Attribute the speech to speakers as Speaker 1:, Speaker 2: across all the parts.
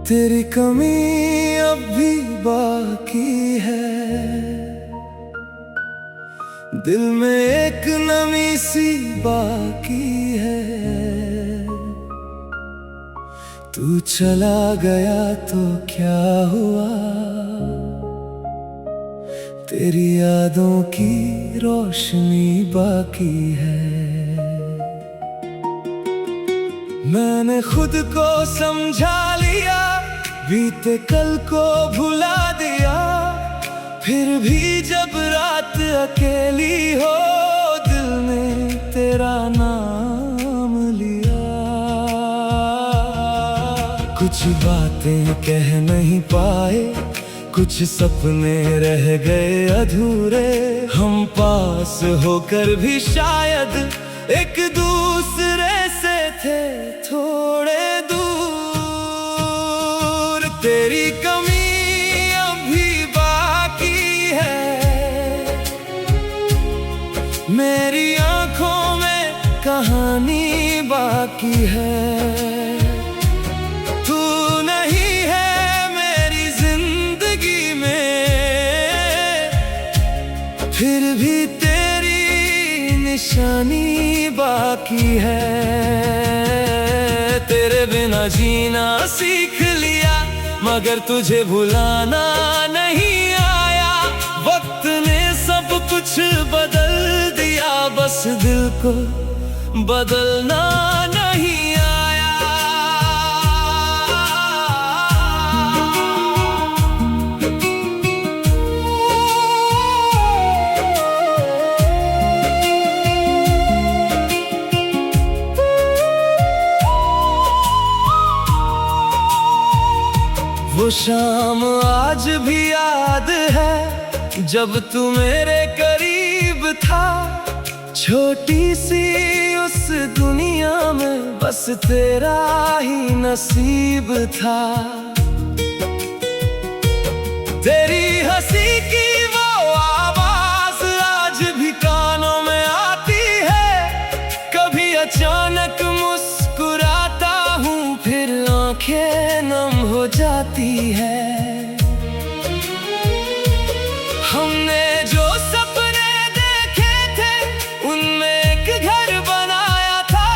Speaker 1: तेरी कमी अब भी बाकी है, दिल में एक नमी सी बाकी है। तू चला गया तो क्या हुआ, तेरी यादों की रोशनी बाकी है। मैंने खुद को समझा लिया, बीते कल को भुला दिया, फिर भी जब रात अकेली हो दिल ने तेरा नाम लिया। कुछ बातें कह नहीं पाए, कुछ सपने रह गए अधूरे, हम पास होकर भी शायद एक दूसरे से थे थोड़े दूर। तेरी कमी अभी बाकी है, मेरी आंखों में कहानी बाकी है। तू नहीं है मेरी जिंदगी में, फिर भी तेरी निशानी बाकी है। तेरे बिना जीना सीख लिया, मगर तुझे भुलाना नहीं आया। वक्त ने सब कुछ बदल दिया, बस दिल को बदलना नहीं आया। वो शाम आज भी याद है, जब तू मेरे करीब था। छोटी सी उस दुनिया में बस तेरा ही नसीब था। तेरी हंसी की वो आवाज आज भी कानों में आती है। कभी अचानक मुस्कुराता हूँ, फिर आंखें नम हो जाती है। हमने जो सपने देखे थे, उनमें एक घर बनाया था।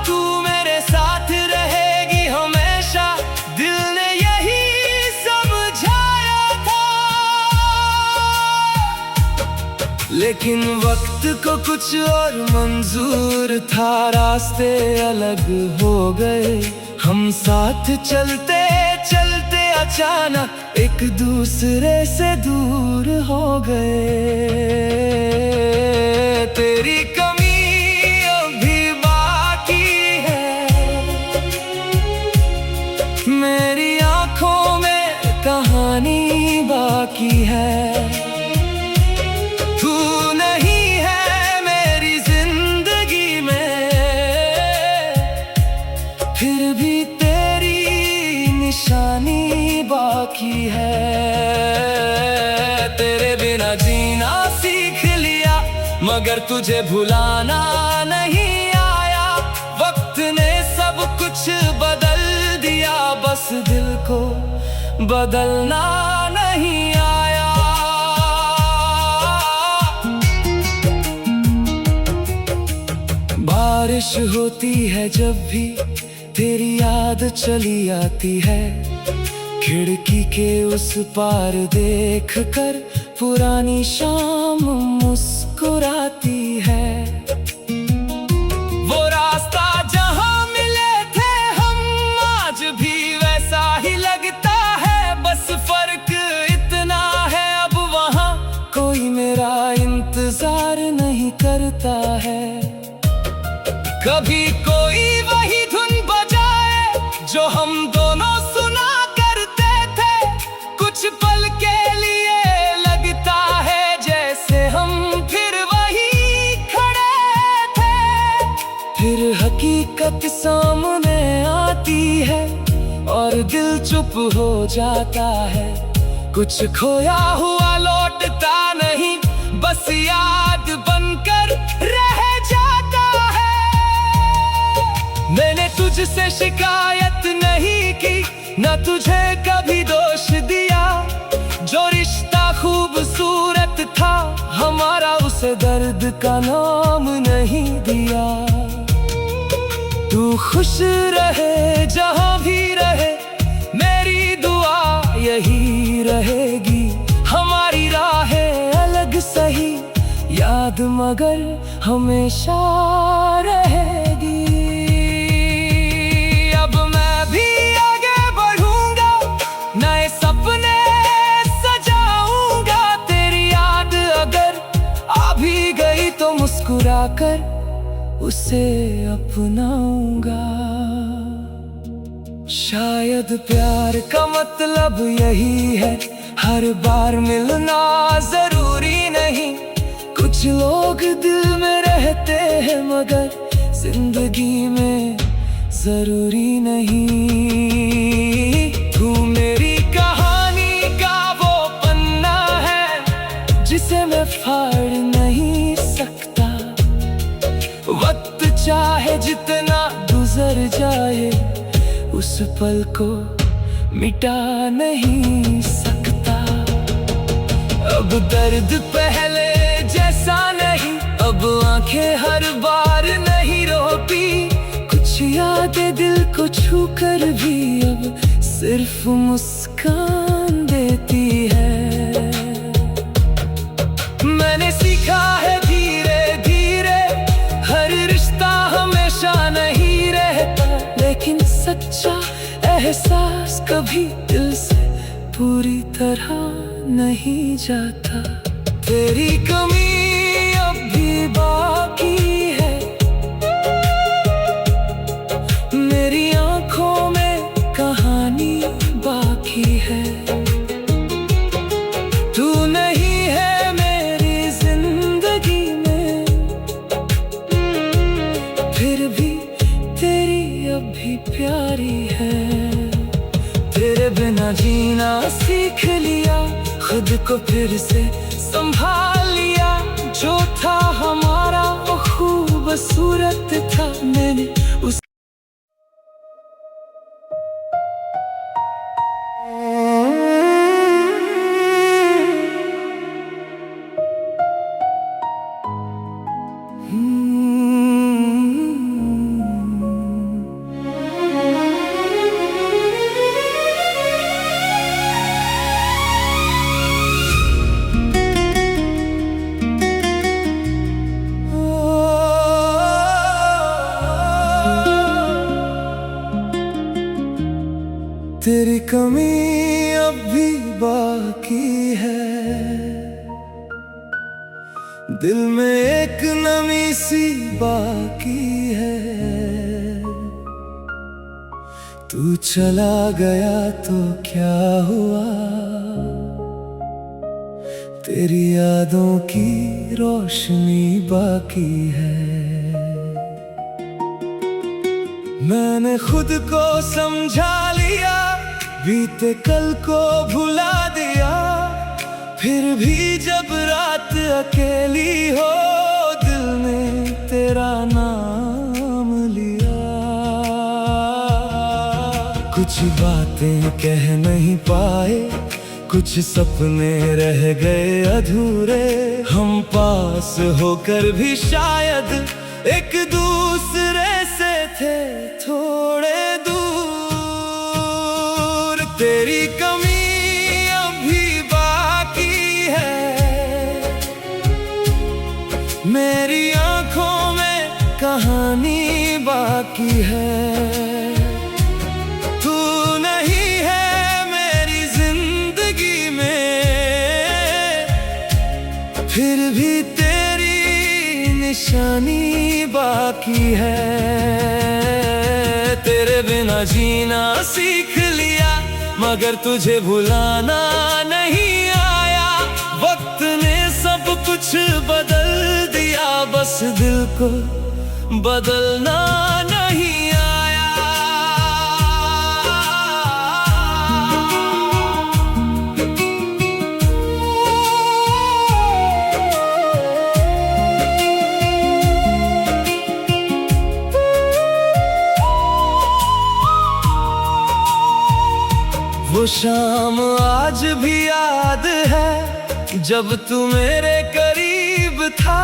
Speaker 1: तू मेरे साथ रहेगी हमेशा, दिल ने यही समझाया था। लेकिन वक्त को कुछ और मंजूर था, रास्ते अलग हो गए। हम साथ चलते चलते अचानक एक दूसरे से दूर हो गए। तेरी कमी अभी बाकी है, मेरी आंखों में कहानी बाकी है। तू नहीं है मेरी जिंदगी में, फिर भी तेरी निशानी बाकी है। तेरे बिना जीना सीख लिया, मगर तुझे भुलाना नहीं आया। वक्त ने सब कुछ बदल दिया, बस दिल को बदलना नहीं आया। बारिश होती है जब भी तेरी याद चली आती है। खिड़की के उस पार देख कर पुरानी शाम मुस्कुराती है। वो रास्ता जहां मिले थे हम, आज भी वैसा ही लगता है। बस फर्क इतना है, अब वहां कोई मेरा इंतजार नहीं करता है। कभी कोई वही धुन बजाए जो हम दोनों सुना करते थे। कुछ पल के लिए लगता है जैसे हम फिर वही खड़े थे। फिर हकीकत सामने आती है और दिल चुप हो जाता है। कुछ खोया हुआ लौटता नहीं, बस याद बनकर रह जाता है। मैंने तुझसे शिकायत नहीं की, न तुझे कभी दोष दिया। जो रिश्ता खूबसूरत था हमारा, उसे दर्द का नाम नहीं दिया। तू खुश रहे जहां भी रहे, मेरी दुआ यही रहेगी। हमारी राहें अलग सही, याद मगर हमेशा रहेगी। अब मैं भी आगे बढ़ूंगा, नए सपने सजाऊंगा। तेरी याद अगर आ भी गई तो मुस्कुराकर उसे अपनाऊंगा। शायद प्यार का मतलब यही है, हर बार मिलना जरूरी नहीं। कुछ लोग दिल में रहते हैं मगर जिंदगी में जरूरी नहीं। तू मेरी कहानी का वो पन्ना है जिसे मैं फाड़ नहीं सकता। वक्त चाहे जितना गुजर जाए, उस पल को मिटा नहीं सकता। अब दर्द पहले जैसा नहीं, अब आंखें हर बार नहीं रोती। कुछ यादें दिल को छू कर भी अब सिर्फ मुस्कान देती है। मैंने सीखा है धीरे धीरे, हर रिश्ता हमेशा नहीं रहता। लेकिन सच्चा एहसास कभी दिल से पूरी तरह नहीं जाता। तेरी कमी अब भी बाकी है, मेरी आंखों में कहानी बाकी है। तू नहीं है मेरी जिंदगी में, फिर भी तेरी अब भी प्यारी है। तेरे बिना जीना सीख लिया, खुद को फिर से संभाल लिया। जो था हमारा वो खूबसूरत था, मैंने उस तेरी कमी अब भी बाकी है, दिल में एक नमी सी बाकी है। तू चला गया तो क्या हुआ, तेरी यादों की रोशनी बाकी है। मैंने खुद को समझा लिया, बीते कल को भुला दिया। फिर भी जब रात अकेली हो, दिल ने तेरा नाम लिया। कुछ बातें कह नहीं पाए, कुछ सपने रह गए अधूरे। हम पास होकर भी शायद एक दूसरे से थे थोड़े दूर। तेरी कमी अभी बाकी है, मेरी आंखों में कहानी बाकी है। तू नहीं है मेरी जिंदगी में, फिर भी तेरी निशानी बाकी है। तेरे बिना जीना सीख लिया, मगर तुझे भुलाना नहीं आया। वक्त ने सब कुछ बदल दिया, बस दिल को बदलना नहीं आया। वो शाम आज भी याद है जब तू मेरे करीब था।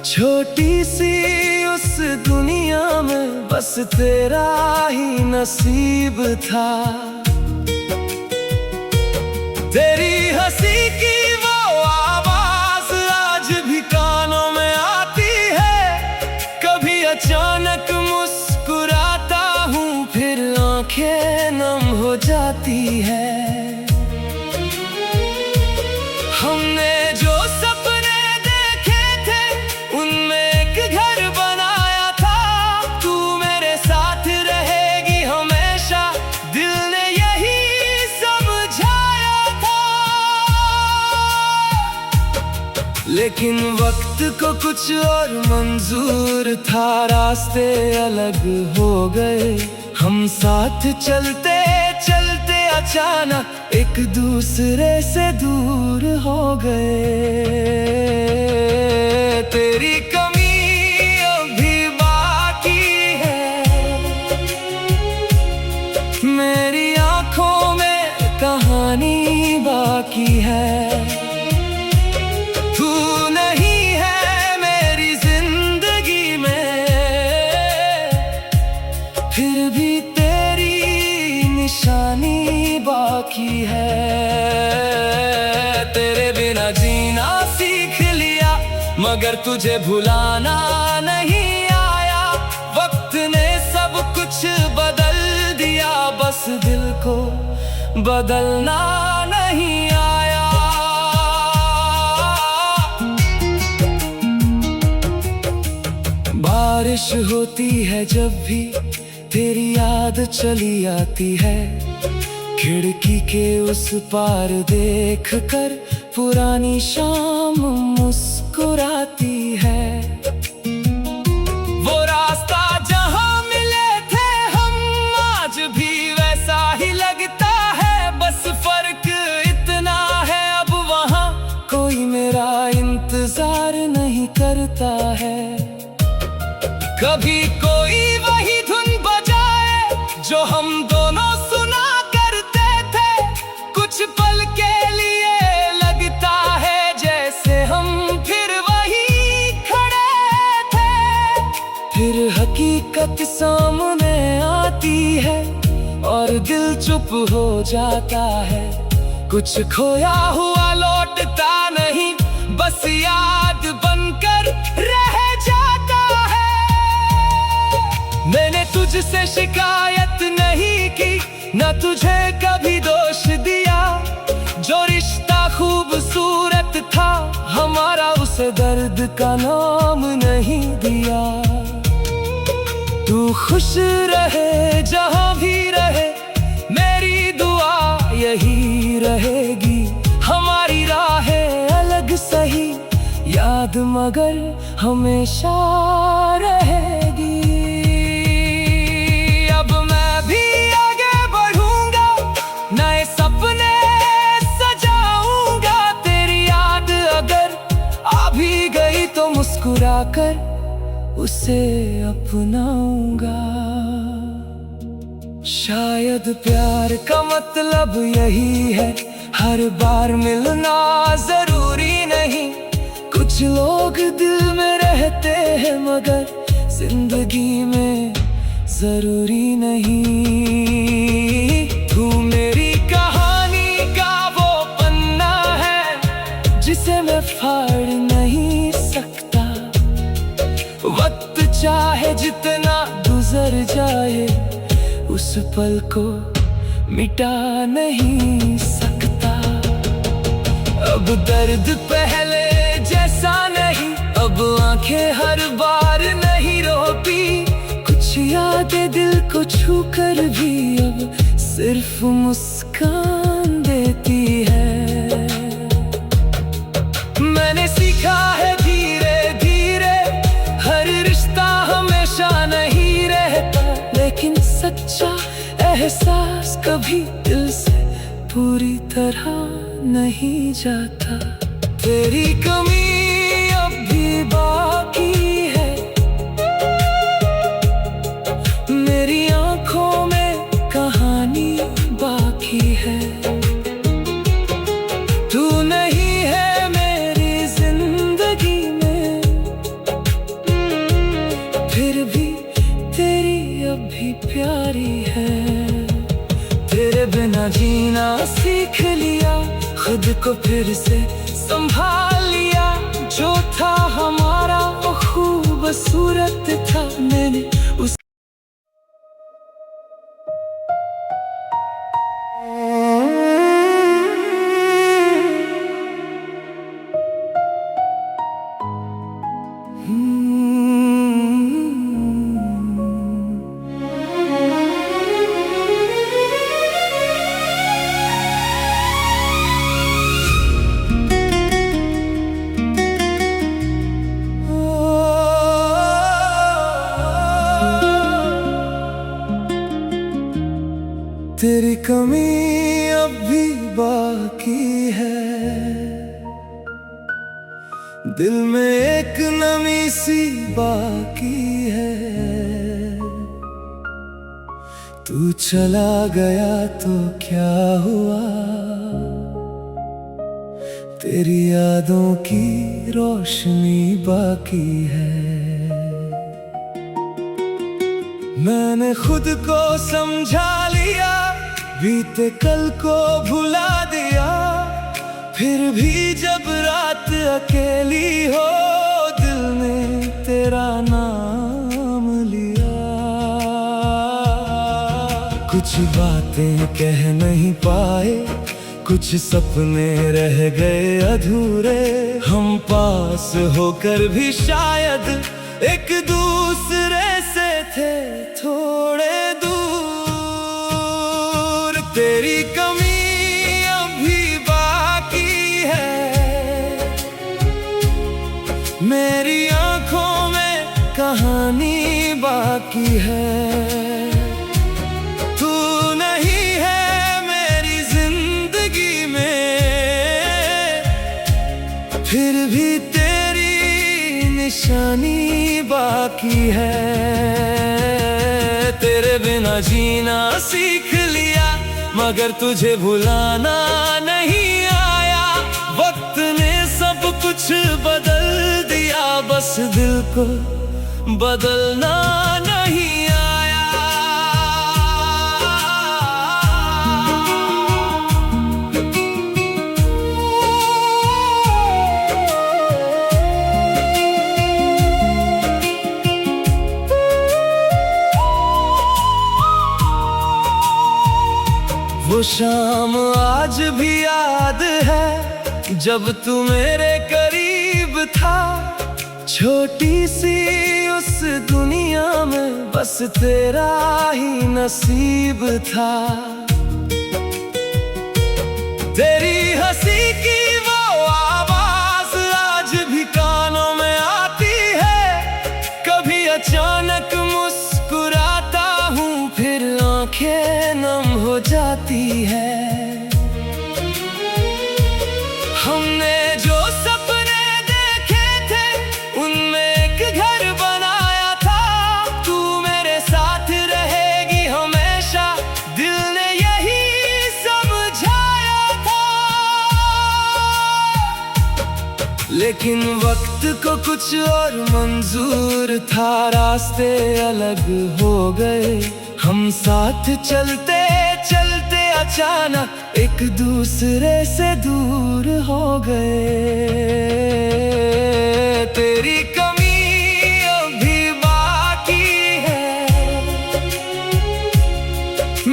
Speaker 1: छोटी सी उस दुनिया में बस तेरा ही नसीब था। तेरी हंसी की वो आवाज आज भी कानों में आती है। कभी अचानक मुस्कुराता हूँ फिर आंखें नम हो जाती है। हमने जो सपने देखे थे उनमें एक घर बनाया था। तू मेरे साथ रहेगी हमेशा, दिल ने यही समझाया था। लेकिन वक्त को कुछ और मंजूर था, रास्ते अलग हो गए। हम साथ चलते चलते अचानक एक दूसरे से दूर हो गए। तेरी कमी अभी बाकी है, मेरी आंखों में कहानी बाकी है। तू नहीं है मेरी जिंदगी में, फिर भी तेरी निशानी बाकी है। तेरे बिना जीना सीख लिया मगर तुझे भुलाना नहीं आया। वक्त ने सब कुछ बदल दिया, बस दिल को बदलना नहीं आया। बारिश होती है जब भी तेरी याद चली आती है। खिड़की के उस पार देख कर पुरानी शाम मुस्कुराती है। वो रास्ता जहाँ मिले थे हम आज भी वैसा ही लगता है। बस फर्क इतना है अब वहाँ कोई मेरा इंतजार नहीं करता है। कभी कोई वही धुन बजाए जो हम दोनों सुना करते थे। कुछ पल के लिए लगता है जैसे हम फिर वही खड़े थे। फिर हकीकत सामने आती है और दिल चुप हो जाता है। कुछ खोया हुआ लौटता नहीं, बस याद बनकर रह जाता है। मैंने तुझसे शिकायत नहीं की, न तुझे कभी दोष दिया। जो रिश्ता खूबसूरत था हमारा, उसे दर्द का नाम नहीं दिया। तू खुश रहे जहाँ भी रहे, मेरी दुआ यही रहेगी। हमारी राहें अलग सही, याद मगर हमेशा रहेगी। अब मैं भी आगे बढ़ूंगा, नए सपने सजाऊंगा। तेरी याद अगर आ भी गई तो मुस्कुरा कर उसे अपनाऊंगा। शायद प्यार का मतलब यही है, हर बार मिलना जरूरी नहीं। कुछ लोग दिल में रहते हैं मगर जिंदगी में जरूरी नहीं। तू मेरी कहानी का वो पन्ना है जिसे मैं फाड़ नहीं सकता। वक्त चाहे जितना गुजर जाए, उस पल को मिटा नहीं सकता। अब दर्द पहले जैसा नहीं, अब आंखें हर बार नहीं रोती। कुछ यादें दिल को छू कर भी अब सिर्फ मुस्कान देती है। मैंने सीखा है धीरे धीरे, हर रिश्ता हमेशा नहीं रहता। लेकिन सच्चा एहसास कभी दिल से पूरी तरह नहीं जाता। तेरी कमी अब भी बाकी है, मेरी आंखों में कहानी बाकी है। प्यारी है। तेरे बिना जीना सीख लिया, खुद को फिर से संभाल लिया। जो था हमारा वो खूबसूरत था, मैंने उस तेरी कमी अब भी बाकी है, दिल में एक नमी सी बाकी है। तू चला गया तो क्या हुआ, तेरी यादों की रोशनी बाकी है। मैंने खुद को समझा लिया, बीते कल को भुला दिया। फिर भी जब रात अकेली हो, दिल ने तेरा नाम लिया। कुछ बातें कह नहीं पाए, कुछ सपने रह गए अधूरे। हम पास होकर भी शायद एक दूसरे से थे थोड़े दूर। तेरी कमी अभी बाकी है, मेरी आंखों में कहानी बाकी है। तू नहीं है मेरी जिंदगी में, फिर भी तेरी निशानी बाकी है। तेरे बिना जीना सीख लिया, मगर तुझे भुलाना नहीं आया। वक्त ने सब कुछ बदल दिया, बस दिल को बदलना नहीं आया। वो शाम आज भी याद है, जब तू मेरे करीब था। छोटी सी उस दुनिया में बस तेरा ही नसीब था। तेरी हंसी की वो आवाज आज भी कानों में आती है। कभी अचानक मुस्कुराता हूँ, फिर आंखें नम हो जाती है। हमने जो सपने देखे थे, उनमें एक घर बनाया था। तू मेरे साथ रहेगी हमेशा, दिल ने यही समझाया था। लेकिन वक्त को कुछ और मंजूर था, रास्ते अलग हो गए। हम साथ चलते चलते अचानक एक दूसरे से दूर हो गए। तेरी कमी अभी बाकी है,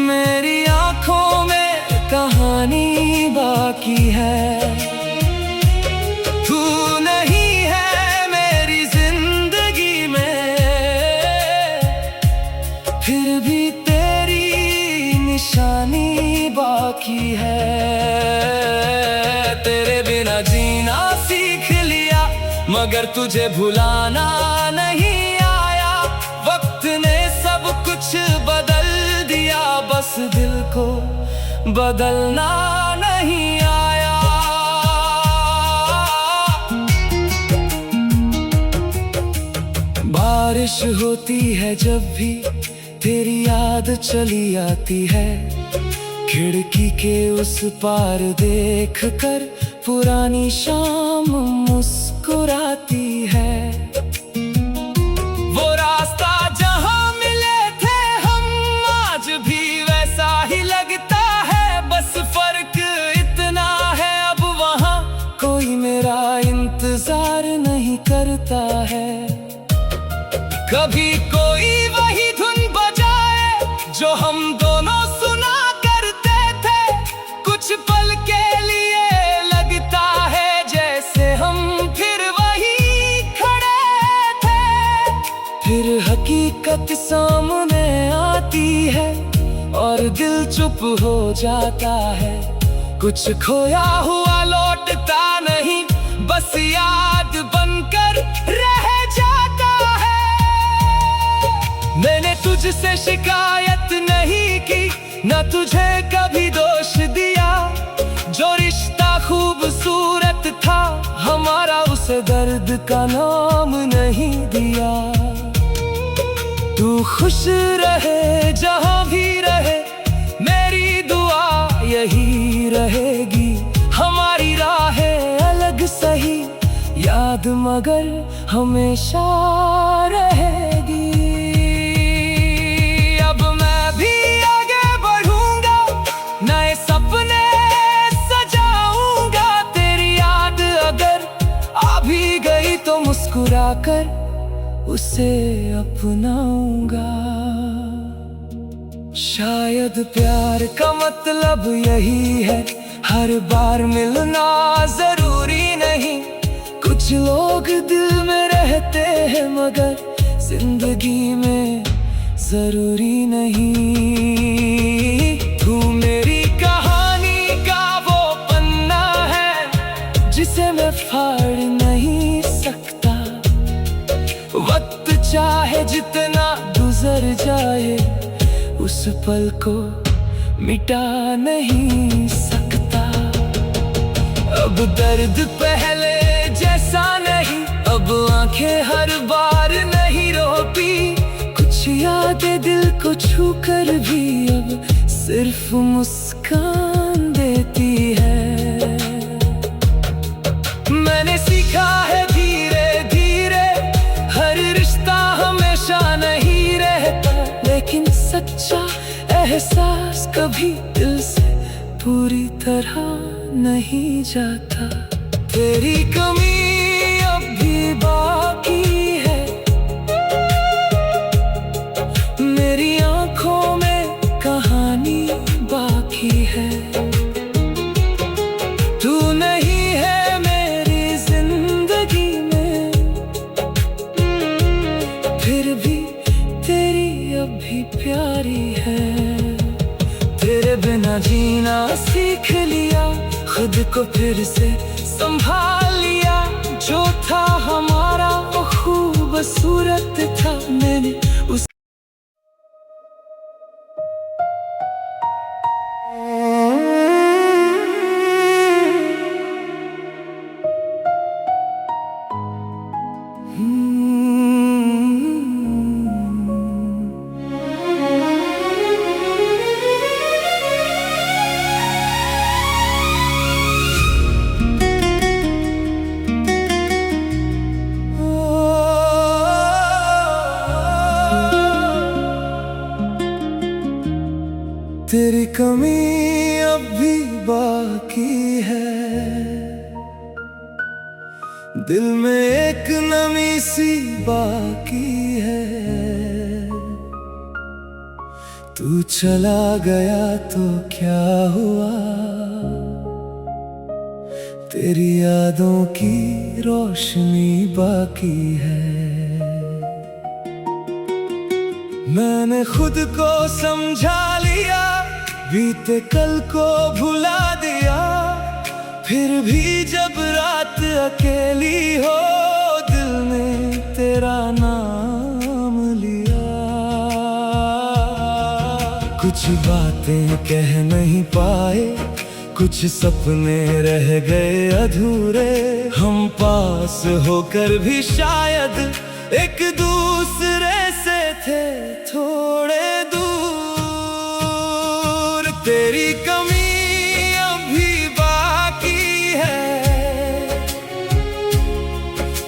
Speaker 1: मेरी आंखों में कहानी बाकी है। तू नहीं है मेरी जिंदगी में, फिर भी तेरी निशानी बाकी है। तेरे बिना जीना सीख लिया, मगर तुझे भुलाना नहीं आया। वक्त ने सब कुछ बदल दिया, बस दिल को बदलना नहीं आया। बारिश होती है जब भी, तेरी याद चली आती है। खिड़की के उस पार देख कर पुरानी शाम मुस्कुराती है। वो रास्ता जहाँ मिले थे हम, कभी कोई वही धुन बजाए जो हम दोनों सुना करते थे। कुछ पल के लिए लगता है जैसे हम फिर वही खड़े थे। फिर हकीकत सामने आती है और दिल चुप हो जाता है। कुछ खोया हुआ लौटता नहीं, बस याद बनकर रह जाता है। मैंने तुझसे शिकायत नहीं की, न तुझे कभी दोष दिया। जो रिश्ता खूबसूरत था हमारा, उसे दर्द का नाम नहीं दिया। तू खुश रहे जहां भी रहे, मेरी दुआ यही रहेगी। हमारी राहें अलग सही, याद मगर हमेशा रहेगी। अब मैं भी आगे बढ़ूंगा, नए सपने सजाऊंगा। तेरी याद अगर आ भी गई तो मुस्कुराकर उसे अपनाऊंगा। शायद प्यार का मतलब यही है, हर बार मिलना जरूरी नहीं। कुछ लोग दिल में रहते हैं मगर जिंदगी में जरूरी नहीं। तू मेरी कहानी का वो पन्ना है जिसे मैं फाड़ नहीं सकता। वक्त चाहे जितना गुजर जाए, उस पल को मिटा नहीं सकता। अब दर्द पहले जैसा नहीं, अब आंखें हर बार नहीं रोती। कुछ यादें दिल को छू कर भी अब सिर्फ मुस्कान देती है। मैंने सीखा है धीरे धीरे, हर रिश्ता हमेशा नहीं रहता। लेकिन सच्चा एहसास कभी दिल से पूरी तरह नहीं जाता। तेरी कमी अब भी बाकी है, मेरी आंखों में कहानी बाकी है। तू नहीं है मेरी जिंदगी में, फिर भी तेरी अब भी प्यारी है। तेरे बिना जीना सीख लिया, खुद को फिर से संभाल लिया। जो था हमारा वो खूबसूरत था, मैंने उस तेरी कमी अब भी बाकी है, दिल में एक नमी सी बाकी है। तू चला गया तो क्या हुआ, तेरी यादों की रोशनी बाकी है। मैंने खुद को समझा लिया, बीते कल को भुला दिया। फिर भी जब रात अकेली हो, दिल ने तेरा नाम लिया। कुछ बातें कह नहीं पाए, कुछ सपने रह गए अधूरे। हम पास होकर भी शायद एक दूसरे से थे थोड़े दूर। तेरी कमी अभी बाकी है,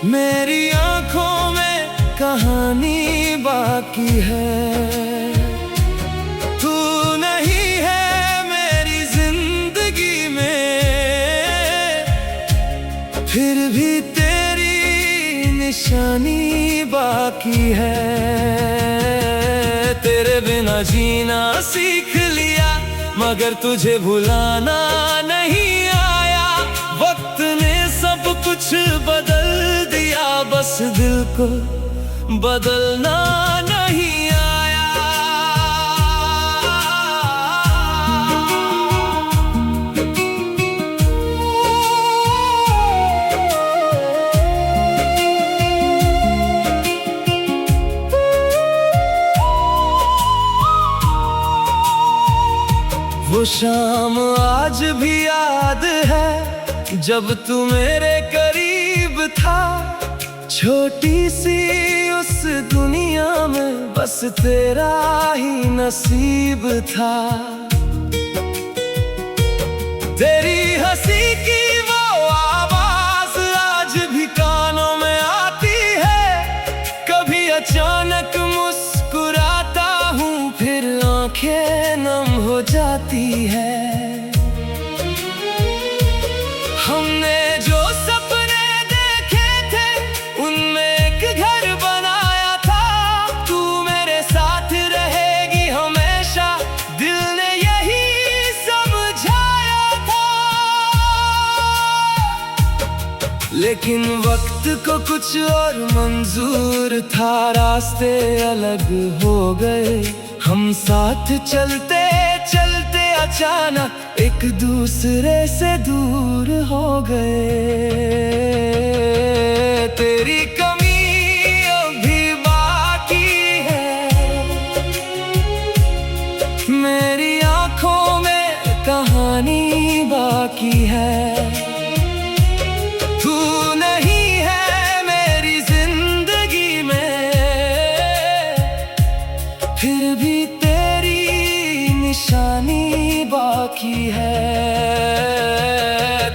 Speaker 1: मेरी आंखों में कहानी बाकी है। तू नहीं है मेरी जिंदगी में, फिर भी तेरी निशानी बाकी है। तेरे बिना जीना सीख लिया मगर तुझे भुलाना नहीं आया। वक्त ने सब कुछ बदल दिया बस दिल को बदलना नहीं आया। वो शाम आज भी याद है जब तू मेरे करीब था। छोटी सी उस दुनिया में बस तेरा ही नसीब था। तेरी हंसी की वो आवाज आज भी कानों में आती है। कभी अचानक मुस्कुराता हूँ फिर आंखें नम हो जाती है। हमने जो सपने देखे थे उनमें एक घर बनाया था। तू मेरे साथ रहेगी हमेशा दिल ने यही समझाया था। लेकिन वक्त को कुछ और मंजूर था। रास्ते अलग हो गए हम साथ चलते चलते अचानक एक दूसरे से दूर हो गए। तेरी कमी अभी बाकी है मेरी आंखों में कहानी बाकी है। तू नहीं है मेरी जिंदगी में फिर भी निशानी बाकी है।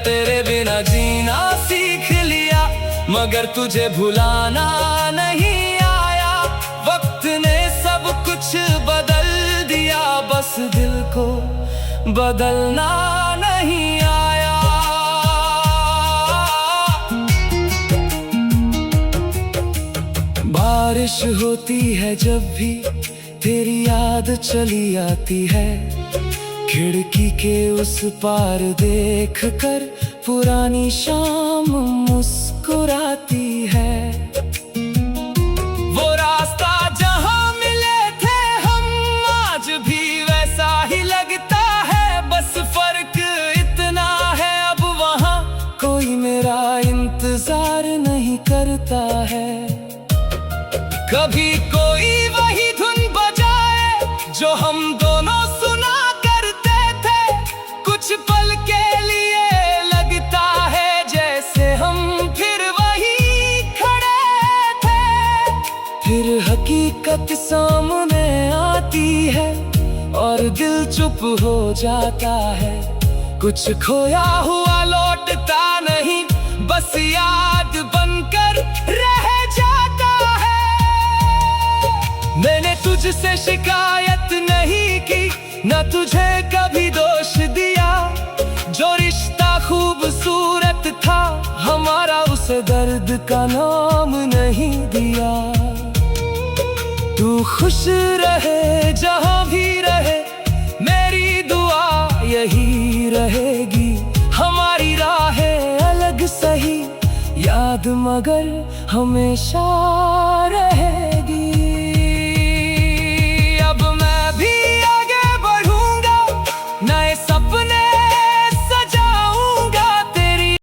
Speaker 1: तेरे बिना जीना सीख लिया मगर तुझे भुलाना नहीं आया। वक्त ने सब कुछ बदल दिया बस दिल को बदलना नहीं आया। बारिश होती है जब भी तेरी याद चली आती है। खिड़की के उस पार देख कर पुरानी शाम मुस्कुराती है। वो रास्ता जहां मिले थे हम आज भी वैसा ही लगता है। बस फर्क इतना है अब वहां कोई मेरा इंतजार नहीं करता है। कभी कोई वही धुन बजाए जो हम दोनों सुना करते थे। कुछ पल के लिए लगता है जैसे हम फिर वही खड़े थे। फिर हकीकत सामने आती है और दिल चुप हो जाता है। कुछ खोया हुआ लौटता नहीं बस याद बनकर रह जाता है। मैंने तुझसे शिकायत नहीं की न तुझे कभी दोष दिया। जो रिश्ता खूबसूरत था हमारा उसे दर्द का नाम नहीं दिया। तू खुश रहे जहां भी रहे मेरी दुआ यही रहेगी। हमारी राहें अलग सही याद मगर हमेशा रहे।